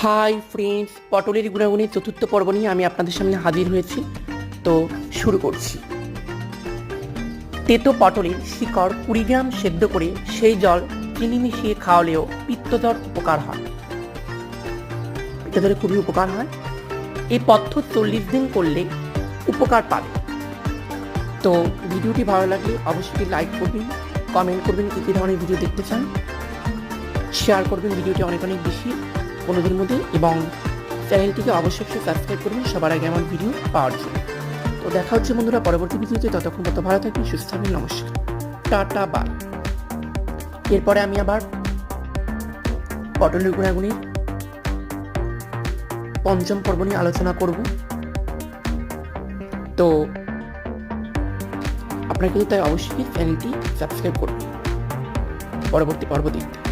Hi friends, পটলের গুণাগুণের চতুর্থ পর্ব নিয়ে আমি আপনাদের সামনে হাজির হয়েছি। তো শুরু করছি। তেতো পটলের শিকড় 20 গ্রাম সেদ্ধ করে সেই জল চিনি মিশিয়ে খাওয়ালেও পিত্তজ্বর উপকার হয়। পিত্তজ্বরে খুবই উপকার হয়। এই পথ্য 40 দিন করলে উপকার পাবে। তো ভিডিওটি ভালো লাগলে অবশ্যই লাইক করবেন, কমেন্ট করবেন কী কী ধরনের ভিডিও দেখতে চান, শেয়ার করবেন ভিডিওটি অনেক অনেক বেশি বন্ধুদের মধ্যে, এবং চ্যানেলটিকে অবশ্যই সাবস্ক্রাইব করবেন সবার আগে আমার ভিডিও পাওয়ার জন্য। তো দেখা হচ্ছে বন্ধুরা পরবর্তী ভিডিওতে। ততক্ষণ তত ভালো থাকবেন, সুস্থ থাকবেন। নমস্কার, টাটা, বাই। এরপরে আমি আবার পটলের গুণাগুণের পঞ্চম পর্ব নিয়ে আলোচনা করব। তো আপনারা কিন্তু তাই অবশ্যই চ্যানেলটি সাবস্ক্রাইব করবেন পরবর্তী পর্ব দেখতে।